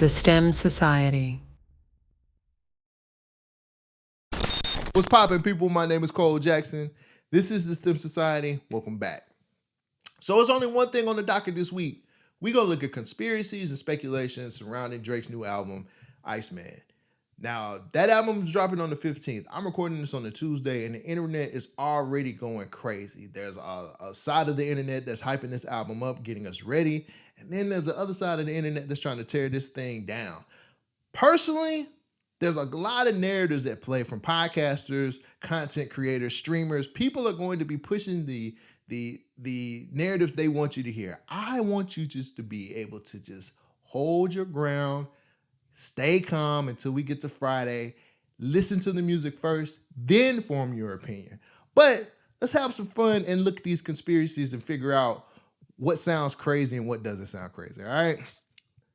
The STEM Society. What's poppin', people? My name is Cole Jackson. This is the STEM Society. Welcome back. So it's only one thing on the docket this week. We're going to look at conspiracies and speculations surrounding Drake's new album, Iceman. Now, that album is dropping on the 15th. I'm recording this on a Tuesday, and the internet is already going crazy. There's a side of the internet that's hyping this album up, getting us ready, and then there's the other side of the internet that's trying to tear this thing down. Personally, there's a lot of narratives at play from podcasters, content creators, streamers. People are going to be pushing the narratives they want you to hear. I want you just to be able to just hold your ground, stay calm until we get to Friday, listen to the music first, then form your opinion. But let's have some fun and look at these conspiracies and figure out what sounds crazy and what doesn't sound crazy, all right?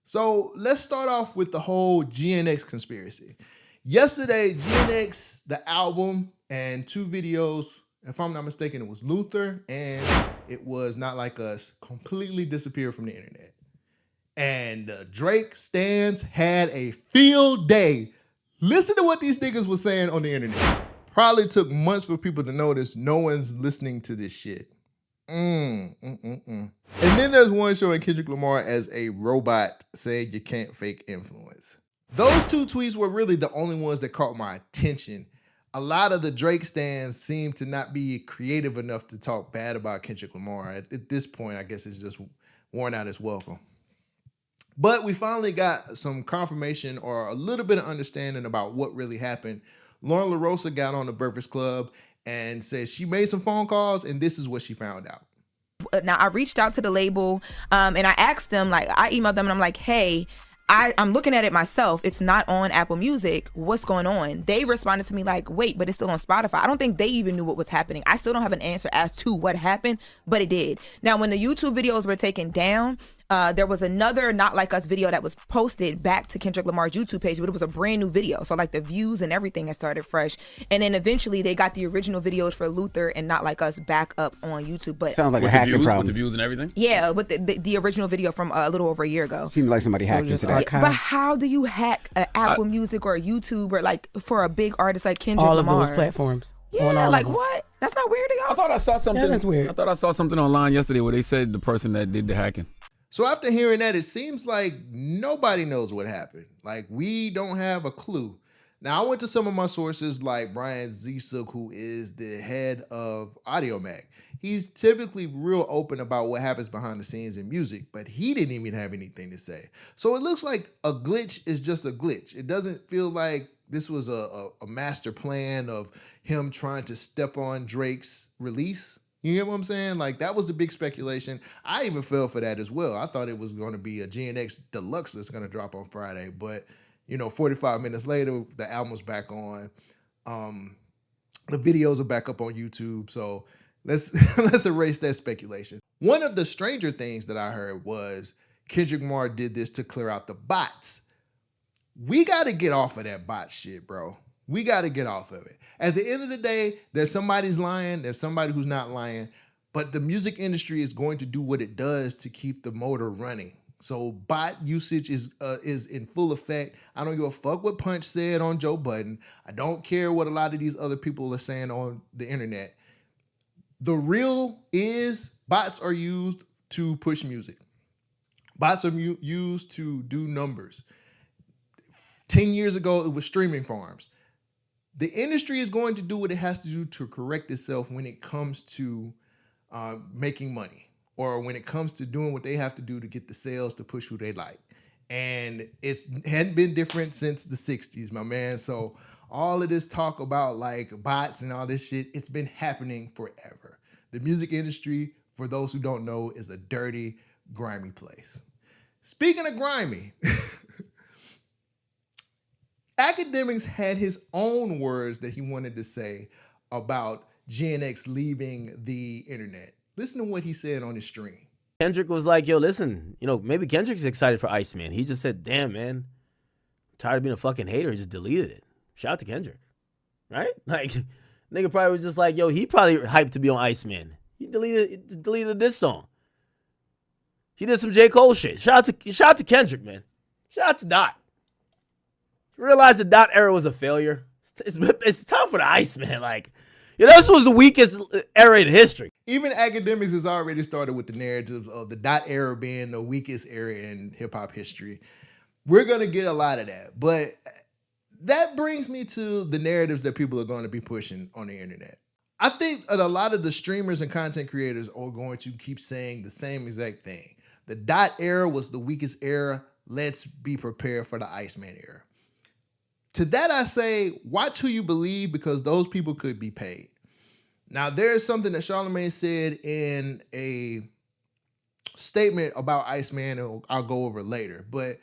So let's start off with the whole GNX conspiracy. Yesterday, GNX, the album, and 2 videos, if I'm not mistaken, it was Luther and it was Not Like Us, completely disappeared from the internet. And Drake stans had a field day. Listen to what these niggas were saying on the internet. Probably took months for people to notice no one's listening to this shit. And then there's one showing Kendrick Lamar as a robot saying you can't fake influence. Those 2 tweets were really the only ones that caught my attention. A lot of the Drake stans seem to not be creative enough to talk bad about Kendrick Lamar. At this point, I guess it's just worn out its welcome. But we finally got some confirmation or a little bit of understanding about what really happened. Lauren LaRosa got on the Breakfast Club and said she made some phone calls and this is what she found out. Now, I reached out to the label and I asked them, like, I emailed them and I'm like, hey, I'm looking at it myself. It's not on Apple Music. What's going on? They responded to me like, wait, but it's still on Spotify. I don't think they even knew what was happening. I still don't have an answer as to what happened, but it did. Now, when the YouTube videos were taken down, there was another Not Like Us video that was posted back to Kendrick Lamar's YouTube page, but it was a brand new video. So like the views and everything had started fresh. And then eventually they got the original videos for Luther and Not Like Us back up on YouTube. But sounds like a hacking problem. With the views and everything? Yeah, with the original video from a little over a year ago. Seems like somebody hacked into that. Yeah, but how do you hack Apple Music or YouTube or like for a big artist like Kendrick all Lamar? Of those platforms. Yeah, like what? That's not weird to y'all? I thought I saw something. Yeah, that's weird. I thought I saw something online yesterday where they said the person that did the hacking. So after hearing that, it seems like nobody knows what happened. Like, we don't have a clue. Now, I went to some of my sources like Brian Zisuk, who is the head of AudioMac. He's typically real open about what happens behind the scenes in music, but he didn't even have anything to say. So it looks like a glitch is just a glitch. It doesn't feel like this was a master plan of him trying to step on Drake's release. You get what I'm saying? Like, that was a big speculation. I even fell for that as well. I thought it was going to be a GNX Deluxe that's going to drop on Friday. But, 45 minutes later, the album's back on. The videos are back up on YouTube. So let's erase that speculation. One of the stranger things that I heard was Kendrick Lamar did this to clear out the bots. We got to get off of that bot shit, bro. We got to get off of it. At the end of the day, there's somebody's lying, there's somebody who's not lying, but the music industry is going to do what it does to keep the motor running. So bot usage is in full effect. I don't give a fuck what Punch said on Joe Budden. I don't care what a lot of these other people are saying on the internet. The real is bots are used to push music. Bots are used to do numbers. 10 years ago, it was streaming farms. The industry is going to do what it has to do to correct itself when it comes to making money or when it comes to doing what they have to do to get the sales to push who they like. And it hadn't been different since the 60s, my man. So all of this talk about like bots and all this shit, it's been happening forever. The music industry, for those who don't know, is a dirty, grimy place. Speaking of grimy, Academics had his own words that he wanted to say about GNX leaving the internet. Listen to what he said on his stream. Kendrick was like, yo, listen, maybe Kendrick's excited for Iceman. He just said, damn, man, I'm tired of being a fucking hater. He just deleted it. Shout out to Kendrick, right? Like, nigga probably was just like, yo, he probably hyped to be on Iceman. He deleted this song. He did some J. Cole shit. Shout out to Kendrick, man. Shout out to Dot. Realize the Dot era was a failure. It's tough for the Iceman. Like, this was the weakest era in history. Even academics has already started with the narratives of the Dot era being the weakest era in hip hop history. We're going to get a lot of that. But that brings me to the narratives that people are going to be pushing on the internet. I think that a lot of the streamers and content creators are going to keep saying the same exact thing. The Dot era was the weakest era. Let's be prepared for the Iceman era. To that I say, watch who you believe, because those people could be paid. Now, there's something that Charlamagne said in a statement about Iceman, and I'll go over later. But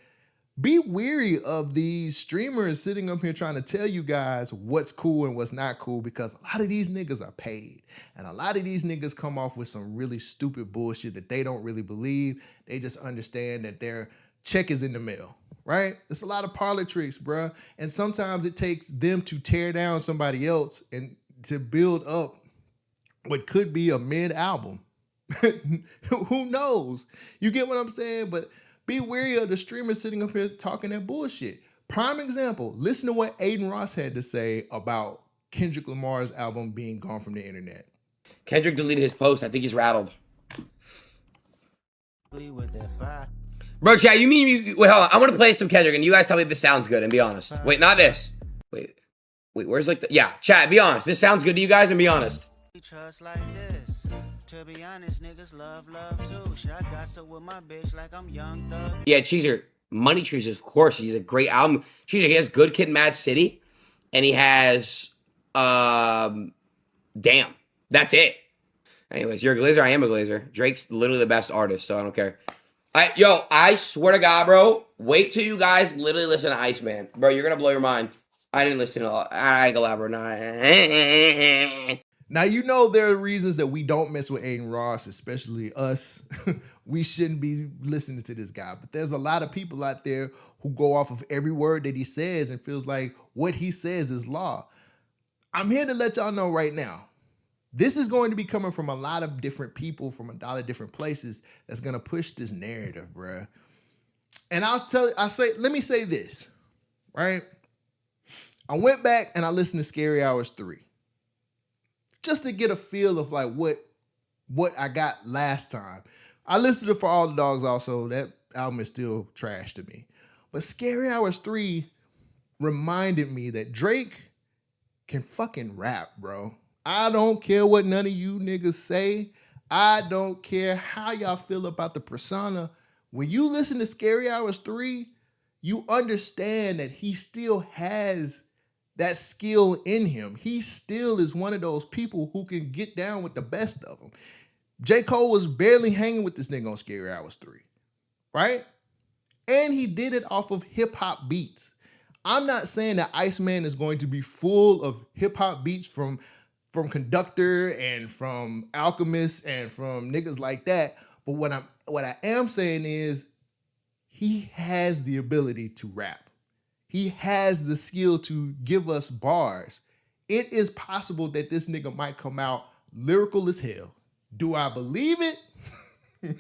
be weary of these streamers sitting up here trying to tell you guys what's cool and what's not cool, because a lot of these niggas are paid. And a lot of these niggas come off with some really stupid bullshit that they don't really believe. They just understand that their check is in the mail, right? It's a lot of parlor tricks, bruh. And sometimes it takes them to tear down somebody else and to build up what could be a mid-album. Who knows? You get what I'm saying? But be wary of the streamers sitting up here talking that bullshit. Prime example, listen to what Aiden Ross had to say about Kendrick Lamar's album being gone from the internet. Kendrick deleted his post. I think he's rattled. Bro, chat, you mean you... Wait, hold on. I want to play some Kendrick, and you guys tell me if this sounds good, and be honest. Wait, not this. Wait, where's like the... Yeah, chat, be honest. This sounds good to you guys, and be honest. Trust like this. To be honest, niggas love too. Should I gossip with my bitch like I'm Young Thug? Yeah, Cheeser. Money Trees, of course. He's a great album. Cheeser, he has Good Kid, Mad City, and he has... Damn. That's it. Anyways, you're a Glazer. I am a Glazer. Drake's literally the best artist, so I don't care. I swear to God, bro. Wait till you guys literally listen to Iceman. Bro, you're going to blow your mind. I didn't listen to all. I elaborate. Now, you know there are reasons that we don't mess with Aiden Ross, especially us. We shouldn't be listening to this guy. But there's a lot of people out there who go off of every word that he says and feels like what he says is law. I'm here to let y'all know right now. This is going to be coming from a lot of different people from a lot of different places that's going to push this narrative, bruh. And let me say this, right? I went back and I listened to Scary Hours 3 just to get a feel of like what I got last time. I listened to For All the Dogs also. That album is still trash to me. But Scary Hours 3 reminded me that Drake can fucking rap, bro. I don't care what none of you niggas say. I don't care how y'all feel about the persona. When you listen to Scary Hours 3, you understand that he still has that skill in him. He still is one of those people who can get down with the best of them. J. Cole was barely hanging with this nigga on Scary Hours 3, right? And he did it off of hip-hop beats. I'm not saying that Iceman is going to be full of hip-hop beats from Conductor and from Alchemist and from niggas like that. But what I am saying is he has the ability to rap. He has the skill to give us bars. It is possible that this nigga might come out lyrical as hell. Do I believe it?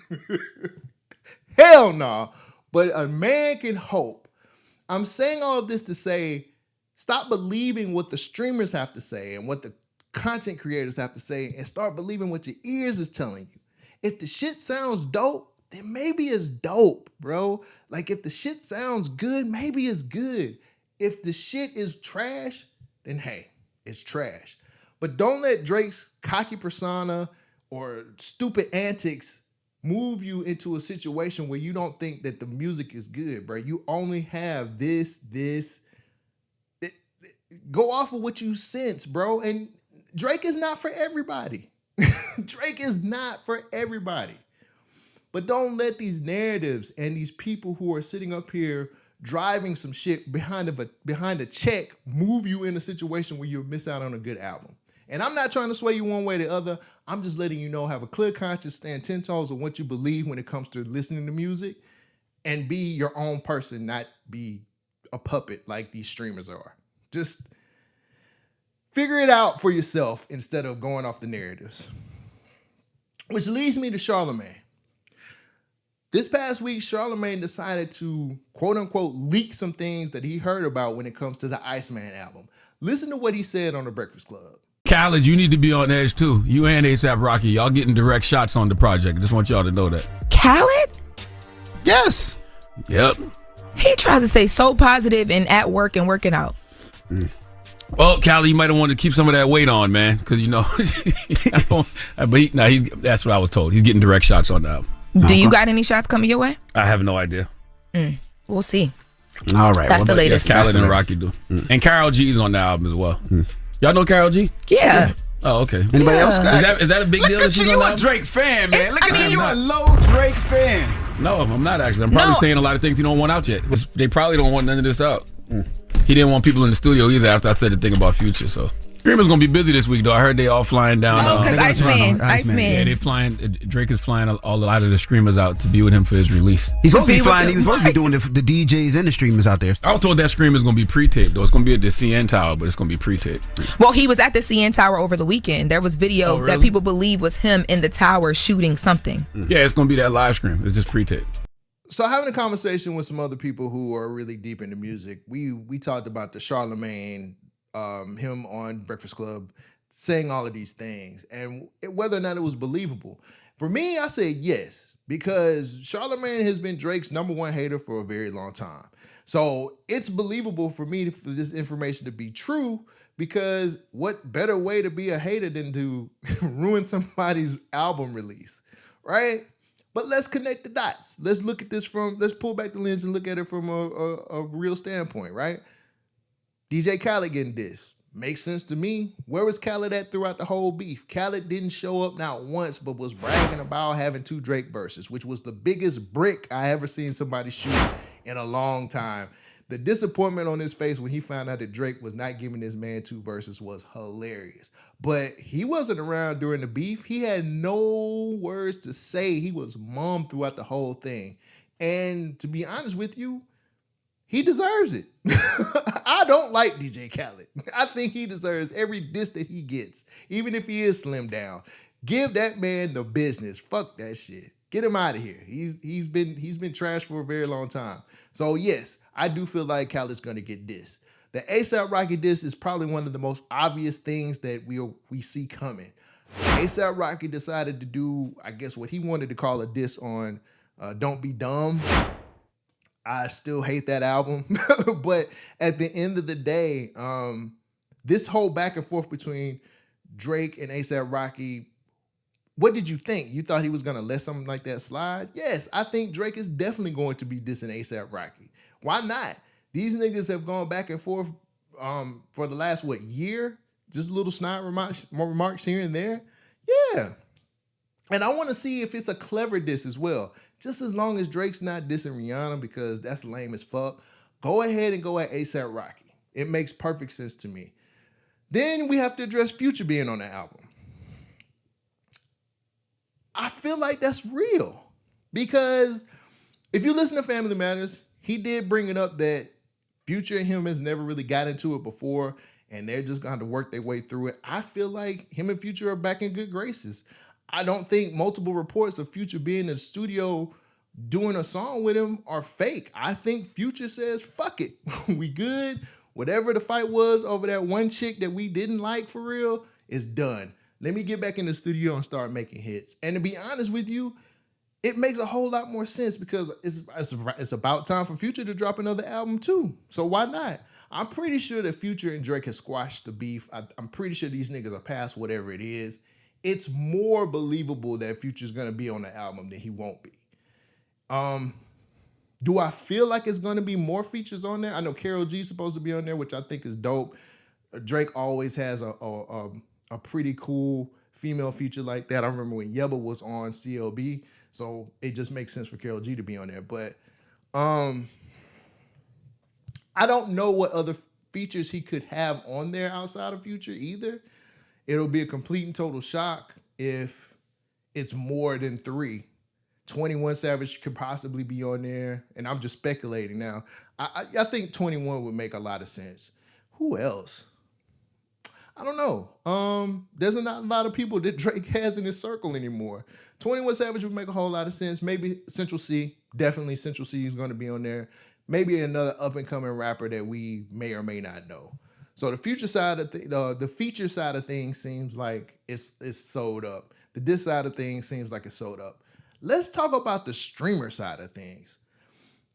Hell no. But a man can hope. I'm saying all of this to say, stop believing what the streamers have to say and what the content creators have to say, and start believing what your ears is telling you. If the shit sounds dope, then maybe it's dope, bro. Like, if the shit sounds good, maybe it's good. If the shit is trash, then hey, it's trash. But don't let Drake's cocky persona or stupid antics move you into a situation where you don't think that the music is good, bro. You only have this. Go off of what you sense, bro. And Drake is not for everybody. Drake is not for everybody. But don't let these narratives and these people who are sitting up here driving some shit behind a check move you in a situation where you'll miss out on a good album. And I'm not trying to sway you one way or the other. I'm just letting you know, have a clear conscience, stand 10 toes on what you believe when it comes to listening to music, and be your own person, not be a puppet like these streamers are. Just figure it out for yourself instead of going off the narratives. Which leads me to Charlamagne. This past week, Charlamagne decided to quote unquote leak some things that he heard about when it comes to the Iceman album. Listen to what he said on the Breakfast Club. Khaled, you need to be on edge too. You and ASAP Rocky, y'all getting direct shots on the project. I just want y'all to know that. Khaled? Yes. Yep. He tries to say so positive and at work and working out. Well, Khaled, you might have wanted to keep some of that weight on, man, because that's what I was told. He's getting direct shots on the album. Do you got any shots coming your way? I have no idea. We'll see. All right. That's the latest. Yes, Khaled and Rocky do. And Karol G's on the album as well. Y'all know Karol G? Yeah. Oh, okay. Anybody else? Is that a big deal? Look at you, a Drake fan, man. Look at you, a low Drake fan. No, I'm not actually. I'm probably saying a lot of things he don't want out yet. They probably don't want none of this out. He didn't want people in the studio either after I said the thing about Future. So Screamer's gonna be busy this week though. I heard they all flying down. Oh, because Iceman. Yeah, they flying. Drake is flying a lot of the Screamers out to be with him for his release. He's supposed to be flying. He was supposed to be doing the DJs and the streamers out there. I was told that Screamer's gonna be pre-taped though. It's gonna be at the CN Tower, but it's gonna be pre-taped. Well, he was at the CN Tower over the weekend. There was video really? that people believe was him in the tower shooting something. Yeah, it's gonna be that live stream. It's just pre-taped. So having a conversation with some other people who are really deep into music, we talked about the Charlamagne, him on Breakfast Club, saying all of these things, and whether or not it was believable. For me, I said yes, because Charlamagne has been Drake's #1 hater for a very long time. So it's believable for me for this information to be true, because what better way to be a hater than to ruin somebody's album release, right? But let's connect the dots. Let's look at this let's pull back the lens and look at it from a real standpoint, right? DJ Khaled getting dissed. Makes sense to me. Where was Khaled at throughout the whole beef? Khaled didn't show up not once, but was bragging about having 2 Drake verses, which was the biggest brick I ever seen somebody shoot in a long time. The disappointment on his face when he found out that Drake was not giving his man 2 verses was hilarious. But he wasn't around during the beef. He had no words to say. He was mum throughout the whole thing. And to be honest with you, he deserves it. I don't like DJ Khaled. I think he deserves every diss that he gets, even if he is slimmed down. Give that man the business. Fuck that shit. Get him out of here. He's been trashed for a very long time. So yes, I do feel like Khaled's gonna get dissed. The ASAP Rocky diss is probably one of the most obvious things that we see coming. ASAP Rocky decided to do, I guess, what he wanted to call a diss on Don't Be Dumb. I still hate that album. But at the end of the day, this whole back and forth between Drake and ASAP Rocky, what did you think? You thought he was going to let something like that slide? Yes, I think Drake is definitely going to be dissing ASAP Rocky. Why not? These niggas have gone back and forth for the last, year? Just little snide remarks here and there? Yeah. And I want to see if it's a clever diss as well. Just as long as Drake's not dissing Rihanna, because that's lame as fuck, go ahead and go at ASAP Rocky. It makes perfect sense to me. Then we have to address Future being on the album. I feel like that's real, because if you listen to Family Matters, he did bring it up that Future and him has never really got into it before, and they're just going to work their way through it. I feel like him and Future are back in good graces. I don't think multiple reports of Future being in the studio doing a song with him are fake. I think Future says, fuck it, we good. Whatever the fight was over that one chick that we didn't like for real is done. Let me get back in the studio and start making hits. And to be honest with you, it makes a whole lot more sense, because it's about time for Future to drop another album too. So why not? I'm pretty sure that Future and Drake have squashed the beef. I'm pretty sure these niggas are past whatever it is. It's more believable that Future's gonna be on the album than he won't be. Do I feel like it's gonna be more features on there? I know Karol G's supposed to be on there, which I think is dope. Drake always has a pretty cool female feature like that. I remember when Yebba was on CLB, so it just makes sense for Karol G to be on there. But I don't know what other features he could have on there outside of Future either. It'll be a complete and total shock if it's more than 3. 21 Savage could possibly be on there, and I'm just speculating now. I think 21 would make a lot of sense. Who else? I don't know. There's not a lot of people that Drake has in his circle anymore. 21 Savage would make a whole lot of sense. Maybe Central C. Definitely Central C is going to be on there. Maybe another up-and-coming rapper that we may or may not know. So the future side of the feature side of things seems like it's sold up. The diss side of things seems like it's sold up. Let's talk about the streamer side of things.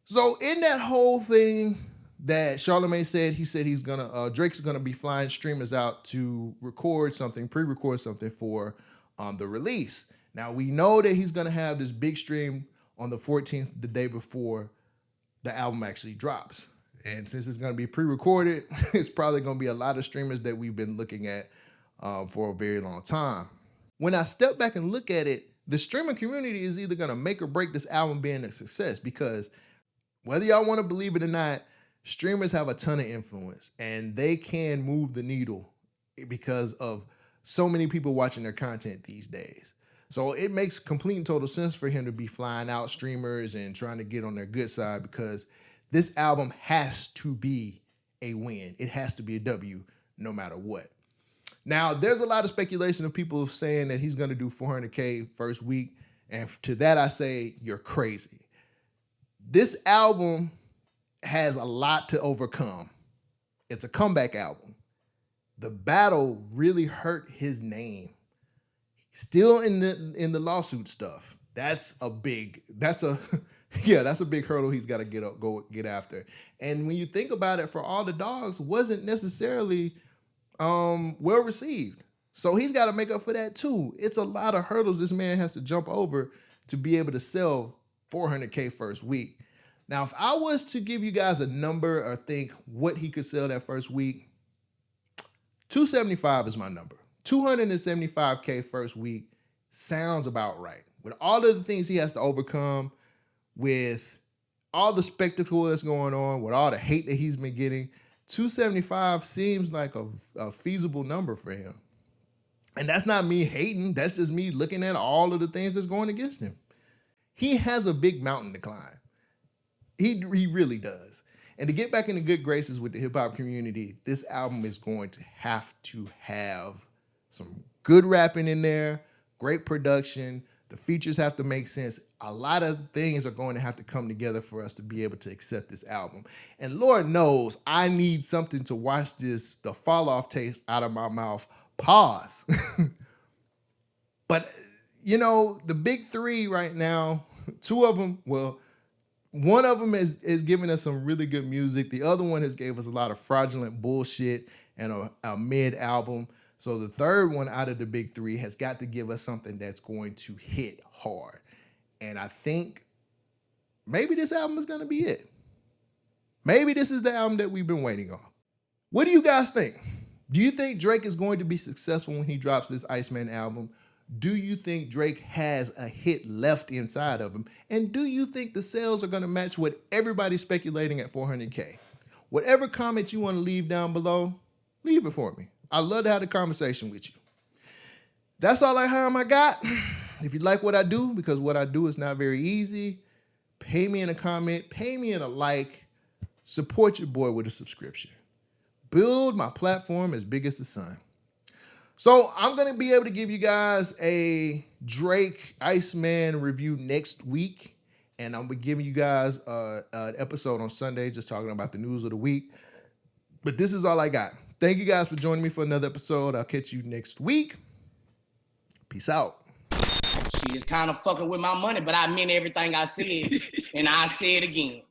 So in that whole thing that Charlamagne said, he said he's gonna Drake's gonna be flying streamers out to record something, pre-record something for the release. Now we know that he's gonna have this big stream on the 14th, the day before the album actually drops. And since it's gonna be pre-recorded, it's probably gonna be a lot of streamers that we've been looking at for a very long time. When I step back and look at it, the streaming community is either gonna make or break this album being a success, because whether y'all want to believe it or not, streamers have a ton of influence and they can move the needle because of so many people watching their content these days. So it makes complete and total sense for him to be flying out streamers and trying to get on their good side, because this album has to be a win. It has to be a W no matter what. Now, there's a lot of speculation of people saying that he's going to do 400K first week. And to that, I say, you're crazy. This album has a lot to overcome. It's a comeback album. The battle really hurt his name. Still in the lawsuit stuff. That's a big hurdle he's got to get after. And when you think about it, For All the Dogs wasn't necessarily well received. So he's got to make up for that too. It's a lot of hurdles this man has to jump over to be able to sell 400K first week. Now, if I was to give you guys a number or think what he could sell that first week, 275 is my number. 275K first week sounds about right. With all of the things he has to overcome, with all the spectacle that's going on, with all the hate that he's been getting, 275 seems like a feasible number for him. And that's not me hating. That's just me looking at all of the things that's going against him. He has a big mountain to climb. He really does. And to get back into good graces with the hip-hop community, this album is going to have some good rapping in there, great production. The features have to make sense. A lot of things are going to have to come together for us to be able to accept this album. And Lord knows I need something to wash the fall-off taste out of my mouth. Pause. But, the big three right now, two of them, one of them is giving us some really good music. The other one has gave us a lot of fraudulent bullshit and a mid album. So the third one out of the big three has got to give us something that's going to hit hard. And I think maybe this album is going to be it. Maybe this is the album that we've been waiting on. What do you guys think? Do you think Drake is going to be successful when he drops this Iceman album? Do you think Drake has a hit left inside of him? And do you think the sales are going to match what everybody's speculating at 400K? Whatever comment you want to leave down below, leave it for me. I'd love to have a conversation with you. That's all I got. If you like what I do, because what I do is not very easy, pay me in a comment, pay me in a like, support your boy with a subscription. Build my platform as big as the sun. So I'm going to be able to give you guys a Drake Iceman review next week. And I'm going to be giving you guys an episode on Sunday just talking about the news of the week. But this is all I got. Thank you guys for joining me for another episode. I'll catch you next week. Peace out. She is kind of fucking with my money, but I meant everything I said, and I say it again.